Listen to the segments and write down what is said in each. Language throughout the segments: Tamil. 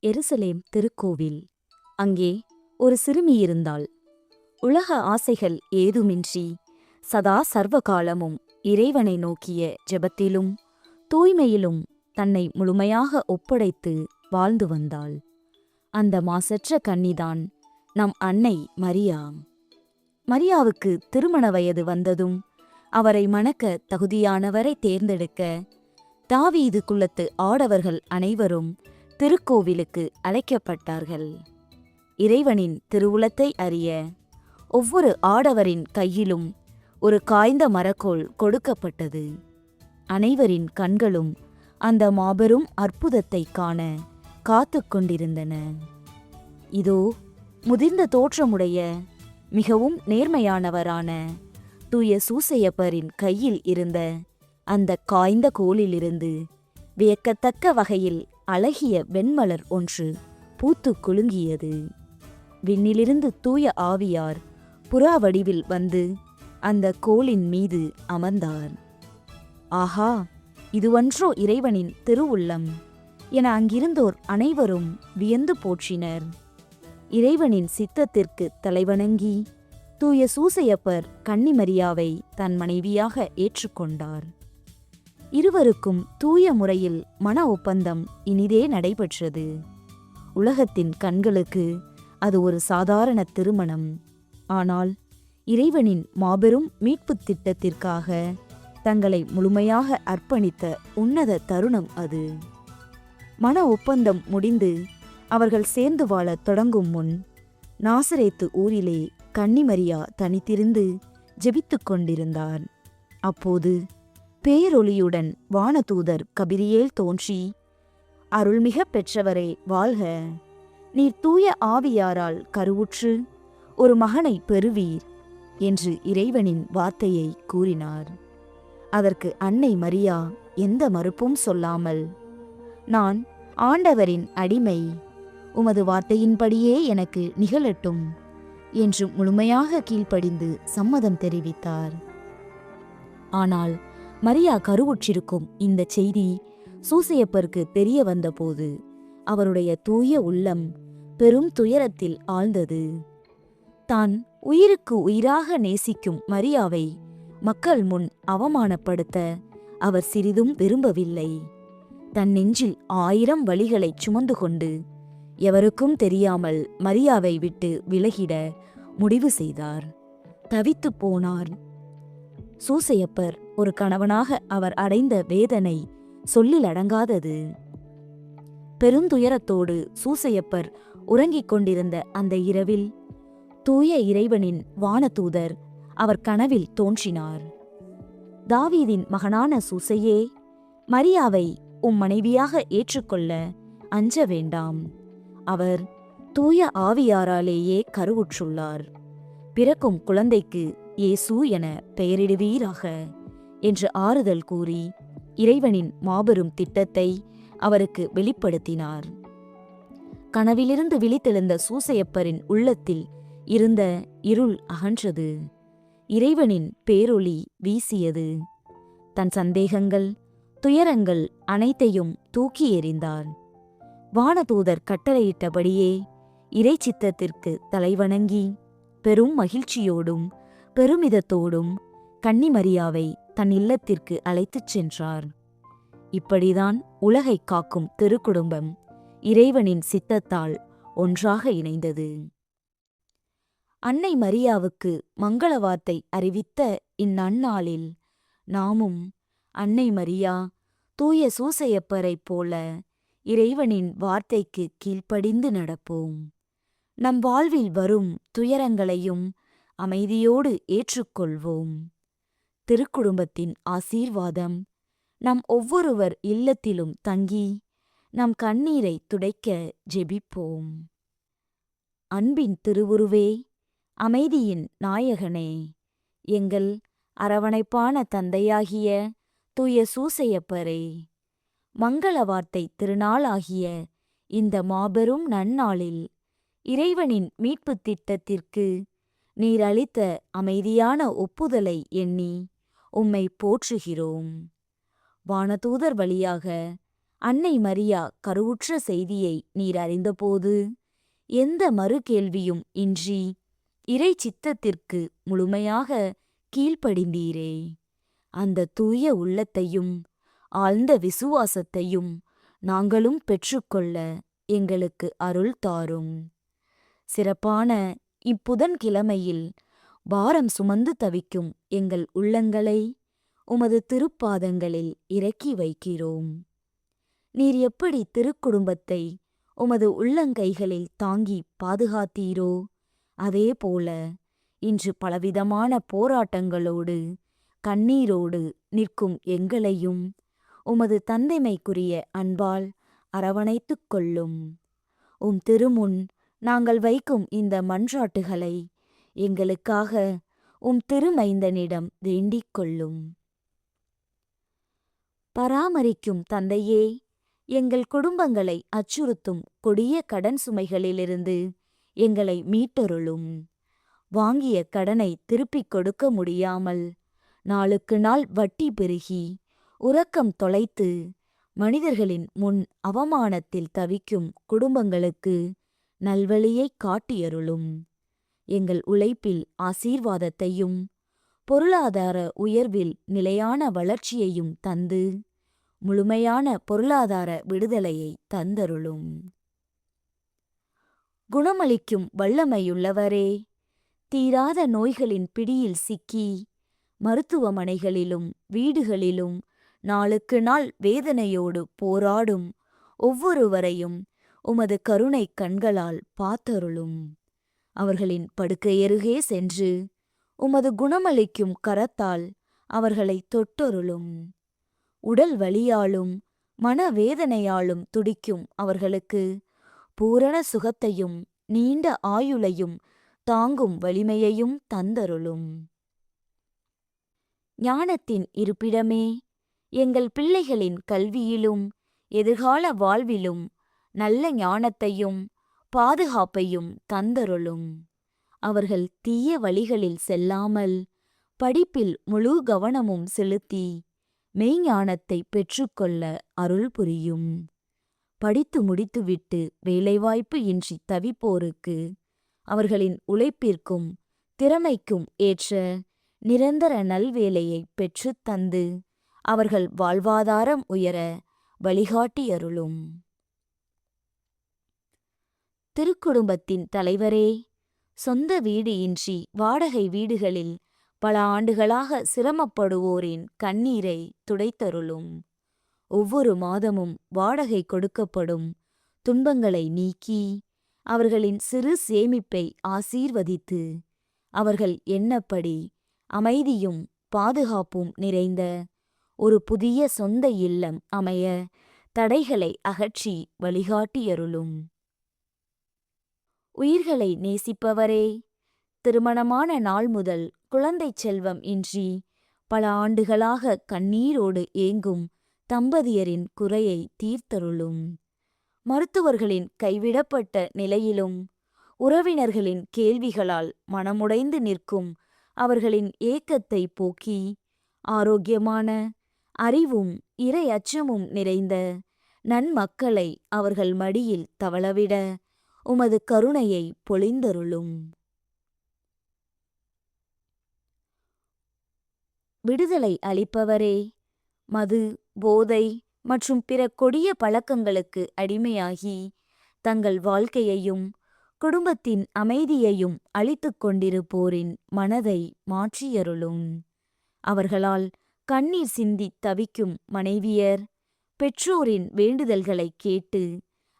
எருசலேம் திருக்கோவில். அங்கே ஒரு சிறுமி இருந்தாள். உலக ஆசைகள் ஏதுமின்றி சதா சர்வகாலமும் இறைவனை நோக்கிய ஜெபத்திலும் தூய்மையிலும் தன்னை முழுமையாக ஒப்படைத்து வாழ்ந்து வந்தாள். அந்த மாசற்ற கன்னிதான் நம் அன்னை மரியா. மரியாவுக்கு திருமண வயது வந்ததும் அவரை மணக்க தகுதியானவரை தேர்ந்தெடுக்க தாவீது குலத்து ஆடவர்கள் அனைவரும் திருக்கோவிலுக்கு அழைக்கப்பட்டார்கள். இறைவனின் திருவுளத்தை அறிய ஒவ்வொரு ஆடவரின் கையிலும் ஒரு காய்ந்த மரக்கோல் கொடுக்கப்பட்டது. அனைவரின் கண்களும் அந்த மாபெரும் அற்புதத்தை காண காத்து கொண்டிருந்தன. இதோ முதிர்ந்த தோற்றமுடைய மிகவும் நேர்மையானவரான தூய சூசையப்பரின் கையில் இருந்த அந்த காய்ந்த கோலிலிருந்து வியக்கத்தக்க வகையில் அழகிய வெண்மலர் ஒன்று பூத்து குலுங்கியது. விண்ணிலிருந்து தூய ஆவியார் புறா வடிவில் வந்து அந்த கோலின் மீது அமர்ந்தார். ஆஹா, இதுவன்றோ இறைவனின் திருவுள்ளம் என அங்கிருந்தோர் அனைவரும் வியந்து போற்றினர். இறைவனின் சித்தத்திற்கு தலைவணங்கி தூய சூசையப்பர் கன்னிமரியாவை தன் மனைவியாக ஏற்றுக்கொண்டார். இருவருக்கும் தூய முறையில் மன ஒப்பந்தம் இனிதே நடைபெற்றது. உலகத்தின் கண்களுக்கு அது ஒரு சாதாரண திருமணம். ஆனால் இறைவனின் மாபெரும் மீட்புத் திட்டத்திற்காக தங்களை முழுமையாக அர்ப்பணித்த உன்னத தருணம் அது. மன ஒப்பந்தம் முடிந்து அவர்கள் சேர்ந்து வாழத் தொடங்கும் முன் நாசரேத்து ஊரிலே கன்னிமரியா தனித்திருந்து ஜெபித்து கொண்டிருந்தார். அப்போது பேரொளியுடன் வானதூதர் கபிரியேல் தோன்றி, அருள்மிக பெற்றவரே வாழ்க, நீர் தூய ஆவியாரால் கருவுற்று ஒரு மகனை பெறுவீர் என்று இறைவனின் வார்த்தையை கூறினார். அதற்கு அன்னை மரியா எந்த மறுப்பும் சொல்லாமல், நான் ஆண்டவரின் அடிமை, உமது வார்த்தையின்படியே எனக்கு நிகழட்டும் என்று முழுமையாக கீழ்ப்படிந்து சம்மதம் தெரிவித்தார். ஆனால் மரியா கருவுற்றிருக்கும் இந்த செய்தி சூசையப்பருக்கு தெரிய வந்தபோது அவருடைய தூய உள்ளம் பெரும் துயரத்தில் ஆழ்ந்தது. தான் உயிருக்கு உயிராக நேசிக்கும் மரியாவை மக்கள் முன் அவமானப்படுத்த அவர் சிறிதும் விரும்பவில்லை. தன் நெஞ்சில் 1000 வலிகளை சுமந்து கொண்டு எவருக்கும் தெரியாமல் மரியாவை விட்டு விலகிட முடிவு செய்தார். தவித்து போனார். சூசையப்பர் ஒரு கணவனாக அவர் அடைந்த வேதனை சொல்லிலடங்காதது. பெருந்துயரத்தோடு சூசையப்பர் உறங்கிக் கொண்டிருந்த அந்த இரவில் தூய இறைவனின் வானதூதர் அவர் கனவில் தோன்றினார். தாவீதின் மகனான சூசையே, மரியாவை உம் மனைவியாக ஏற்றுக்கொள்ள அஞ்ச வேண்டாம். அவர் தூய ஆவியாராலேயே கருவுற்றுள்ளார். பிறக்கும் குழந்தைக்கு இயேசு என பெயரிடுவீராக என்று ஆறுதல் கூறி இறைவனின் மாபெரும் திட்டத்தை அவருக்கு வெளிப்படுத்தினார். கனவிலிருந்து விழித்தெழுந்த சூசையப்பரின் உள்ளத்தில் இருந்த இருள் அகன்றது. இறைவனின் பேரொளி வீசியது. தன் சந்தேகங்கள், துயரங்கள் அனைத்தையும் தூக்கி எறிந்தார். வானதூதர் கட்டளையிட்டபடியே இறை சித்தத்திற்கு தலைவணங்கி பெரும் மகிழ்ச்சியோடும் பெருமிதத்தோடும் கன்னிமரியாவை தன் இல்லத்திற்கு அழைத்துச் சென்றார். இப்படிதான் உலகை காக்கும் திருக்குடும்பம் இறைவனின் சித்தத்தால் ஒன்றாக இணைந்தது. அன்னை மரியாவுக்கு மங்கள வார்த்தை அறிவித்த இந்நன்னாளில் நாமும் அன்னை மரியா தூய சூசையப்பரைப் போல இறைவனின் வார்த்தைக்கு கீழ்ப்படிந்து நடப்போம். நம் வாழ்வில் வரும் துயரங்களையும் அமைதியோடு ஏற்றுக்கொள்வோம். திருக்குடும்பத்தின் ஆசீர்வாதம் நம் ஒவ்வொருவர் இல்லத்திலும் தங்கி நம் கண்ணீரை துடைக்க ஜெபிப்போம். அன்பின் திருவுருவே, அமைதியின் நாயகனே, எங்கள் அரவணைப்பான தந்தையாகிய தூய சூசையப்பரே, மங்கள வார்த்தை திருநாளாகிய இந்த மாபெரும் நன்னாளில் இறைவனின் மீட்புத் திட்டத்திற்கு நீர் அளித்த அமைதியான ஒப்புதலை எண்ணி உம்மை போற்றுகிறோம். வானதூதர் வழியாக அன்னை மரியா கருவுற்ற செய்தியை நீர் அறிந்தபோது எந்த மறு கேள்வியும் இன்றி இறை சித்தத்திற்கு முழுமையாக கீழ்ப்படிந்தீரே. அந்த தூய உள்ளத்தையும் ஆழ்ந்த விசுவாசத்தையும் நாங்களும் பெற்றுக்கொள்ள எங்களுக்கு அருள் தாரும். சிறப்பான இப்புதன்கிழமையில் பாரம் சுமந்து தவிக்கும் எங்கள் உள்ளங்களை உமது திருப்பாதங்களில் இறக்கி வைக்கிறோம். நீர் எப்படி திருக்குடும்பத்தை உமது உள்ளங்கைகளில் தாங்கி பாதுகாத்தீரோ அதேபோல இன்று பலவிதமான போராட்டங்களோடு கண்ணீரோடு நிற்கும் எங்களையும் உமது தந்தைமைக்குரிய அன்பால் அரவணைத்துக் கொள்ளும். உம் திருமுன் நாங்கள் வைக்கும் இந்த மன்றாட்டுகளை எங்களுக்காக உம் திருமைந்தனிடம் வேண்டிக் கொள்ளும். பராமரிக்கும் தந்தையே, எங்கள் குடும்பங்களை அச்சுறுத்தும் கொடிய கடன் சுமைகளிலிருந்து எங்களை மீட்டருளும். வாங்கிய கடனை திருப்பிக் கொடுக்க முடியாமல் நாளுக்கு நாள் வட்டி பெருகி உறக்கம் தொலைத்து மனிதர்களின் முன் அவமானத்தில் தவிக்கும் குடும்பங்களுக்கு நல்வழியை காட்டியருளும். எங்கள் உழைப்பில் ஆசீர்வாதத்தையும் பொருளாதார உயர்வில் நிலையான வளர்ச்சியையும் தந்து முழுமையான பொருளாதார விடுதலையை தந்தருளும். குணமளிக்கும் வல்லமையுள்ளவரே, தீராத நோய்களின் பிடியில் சிக்கி மருத்துவமனைகளிலும் வீடுகளிலும் நாளுக்கு நாள் வேதனையோடு போராடும் ஒவ்வொருவரையும் உமது கருணை கண்களால் பார்த்தருளும். அவர்களின் படுக்கையருகே சென்று உமது குணமளிக்கும் கரத்தால் அவர்களை தொட்டருளும். உடல் வலியாலும் மனவேதனையாலும் துடிக்கும் அவர்களுக்கு பூரண சுகத்தையும் நீண்ட ஆயுளையும் தாங்கும் வலிமையையும் தந்தருளும். ஞானத்தின் இருப்பிடமே, எங்கள் பிள்ளைகளின் கல்வியிலும் எதிர்கால வாழ்விலும் நல்ல ஞானத்தையும் பாதுகாப்பையும் தந்தருளும். அவர்கள் தீய வழிகளில் செல்லாமல் படிப்பில் முழு கவனமும் செலுத்தி மெய்ஞானத்தை பெற்றுக்கொள்ள அருள் புரியும். படித்து முடித்துவிட்டு வேலைவாய்ப்பு இன்றி தவிப்போருக்கு அவர்களின் உழைப்பிற்கும் திறமைக்கும் ஏற்ற நிரந்தர நல்வேலையை பெற்றுத் தந்து அவர்கள் வாழ்வாதாரம் உயர வழிகாட்டியருளும். திருக்குடும்பத்தின் தலைவரே, சொந்த வீடு இன்றி வாடகை வீடுகளில் பல ஆண்டுகளாக சிரமப்படுவோரின் கண்ணீரை துடைத்தருளும். ஒவ்வொரு மாதமும் வாடகை கொடுக்கப்படும் துன்பங்களை நீக்கி அவர்களின் சிறு சேமிப்பை ஆசீர்வதித்து அவர்கள் எண்ணப்படி அமைதியும் பாதுகாப்பும் நிறைந்த ஒரு புதிய சொந்த இல்லம் அமைய தடைகளை அகற்றி வழிகாட்டியருளும். உயிர்களை நேசிப்பவரே, திருமணமான நாள் முதல் குழந்தை செல்வம் இன்றி பல ஆண்டுகளாக கண்ணீரோடு ஏங்கும் தம்பதியரின் குறையை தீர்த்தருளும். மருத்துவர்களின் கைவிடப்பட்ட நிலையிலும் உறவினர்களின் கேள்விகளால் மனமுடைந்து நிற்கும் அவர்களின் ஏக்கத்தை போக்கி ஆரோக்கியமான அறிவும் இறை அச்சமும் நிறைந்த நன்மக்களை அவர்கள் மடியில் தவளவிட உமது கருணையை பொழிந்தருளும். விடுதலை அளிப்பவரே, மது, போதை மற்றும் பிற கொடிய பழக்கங்களுக்கு அடிமையாகி தங்கள் வாழ்க்கையையும் குடும்பத்தின் அமைதியையும் அழித்துக் கொண்டிருப்போரின் மனதை மாற்றியருளும். அவர்களால் கண்ணீர் சிந்தி தவிக்கும் மனைவியர் பெற்றோரின் வேண்டுதல்களை கேட்டு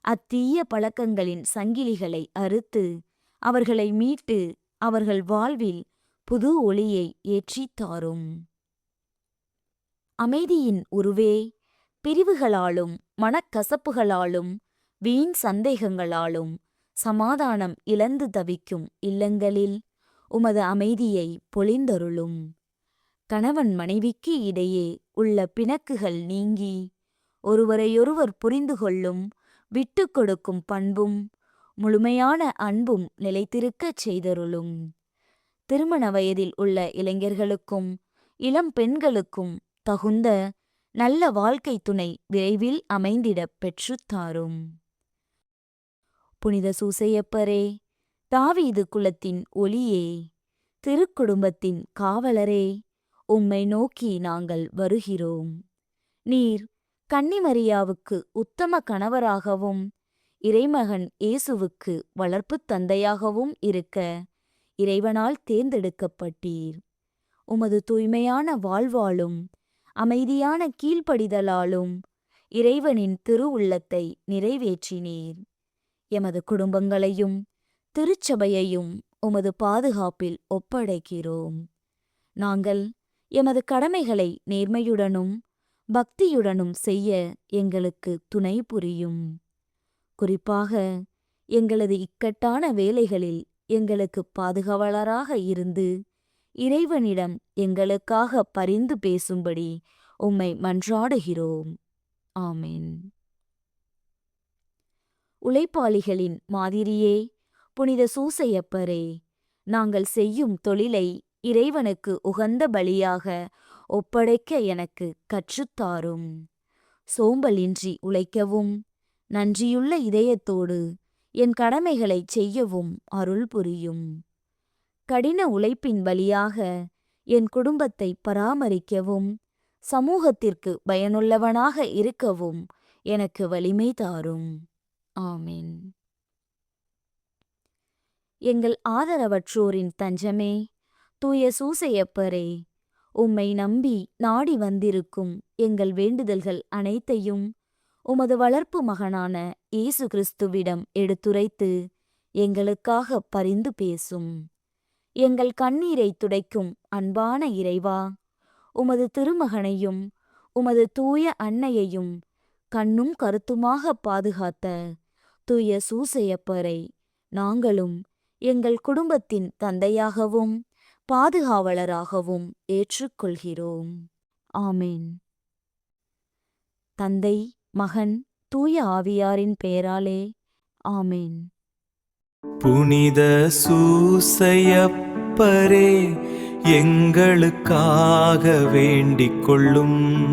அத்தீய பழக்கங்களின் சங்கிலிகளை அறுத்து அவர்களை மீட்டு அவர்கள் வாழ்வில் புது ஒளியை ஏற்றித் தாரும். அமைதியின் உருவே, பிரிவுகளாலும் மனக்கசப்புகளாலும் வீண் சந்தேகங்களாலும் சமாதானம் இழந்து தவிக்கும் இல்லங்களில் உமது அமைதியை பொழிந்தருளும். கணவன் மனைவிக்கு இடையே உள்ள பிணக்குகள் நீங்கி ஒருவரையொருவர் புரிந்து கொள்ளும் விட்டு கொடுக்கும் பண்பும் முழுமையான அன்பும் நிலைத்திருக்கச் செய்தருளும். திருமண வயதில் உள்ள இளைஞர்களுக்கும் இளம் பெண்களுக்கும் தகுந்த நல்ல வாழ்க்கை துணை விரைவில் அமைந்திடப் பெற்றுத்தாரும். புனித சூசையப்பரே, தாவீது குலத்தின் ஒளியே, திருக்குடும்பத்தின் காவலரே, உம்மை நோக்கி நாங்கள் வருகிறோம். நீர் கன்னிமரியாவுக்கு உத்தம கணவராகவும் இறைமகன் இயேசுவுக்கு வளர்ப்புத் தந்தையாகவும் இருக்க இறைவனால் தேர்ந்தெடுக்கப்பட்டீர். உமது தூய்மையான வாழ்வாலும் அமைதியான கீழ்ப்படிதலாலும் இறைவனின் திருவுள்ளத்தை நிறைவேற்றினீர். எமது குடும்பங்களையும் திருச்சபையையும் உமது பாதுகாப்பில் ஒப்படைக்கிறோம். நாங்கள் எமது கடமைகளை நேர்மையுடனும் பக்தியுடனும் செய்ய எங்களுக்கு துணை புரியும். குறிப்பாக எங்களது இக்கட்டான வேலைகளில் எங்களுக்கு பாதுகாவலராக இருந்து இறைவனிடம் எங்களுக்காக பரிந்து பேசும்படி உம்மை மன்றாடுகிறோம். ஆமென். உழைப்பாளிகளின் மாதிரியே புனித சூசையப்பரே, நாங்கள் செய்யும் தொழிலை இறைவனுக்கு உகந்த பலியாக ஒப்படைக்க எனக்கு கற்றுத்தாரும். சோம்பலின்றி உழைக்கவும் நன்றியுள்ள இதயத்தோடு என் கடமைகளை செய்யவும் அருள் புரியும். கடின உழைப்பின் வழியாக என் குடும்பத்தை பராமரிக்கவும் சமூகத்திற்கு பயனுள்ளவனாக இருக்கவும் எனக்கு வலிமை தாரும். ஆமென். எங்கள் ஆதரவற்றோரின் தஞ்சமே, தூய சூசையப்பரே, உம்மை நம்பி நாடி வந்திருக்கும் எங்கள் வேண்டுதல்கள் அனைத்தையும் உமது வளர்ப்பு மகனான இயேசு கிறிஸ்துவிடம் எடுத்துரைத்து எங்களுக்காக பரிந்து பேசும். எங்கள் கண்ணீரை துடைக்கும் அன்பான இறைவா, உமது திருமகனையும் உமது தூய அன்னையையும் கண்ணும் கருத்துமாக பாதுகாத்த தூய சூசையப்பரை நாங்களும் எங்கள் குடும்பத்தின் தந்தையாகவும் பாதுகாவலராகவும் ஏற்றுக்கொள்கிறோம். ஆமென். தந்தை, மகன், தூய ஆவியாரின் பெயராலே ஆமென். புனித சூசையப்பரே, எங்களுக்காக வேண்டிக் கொள்ளும்.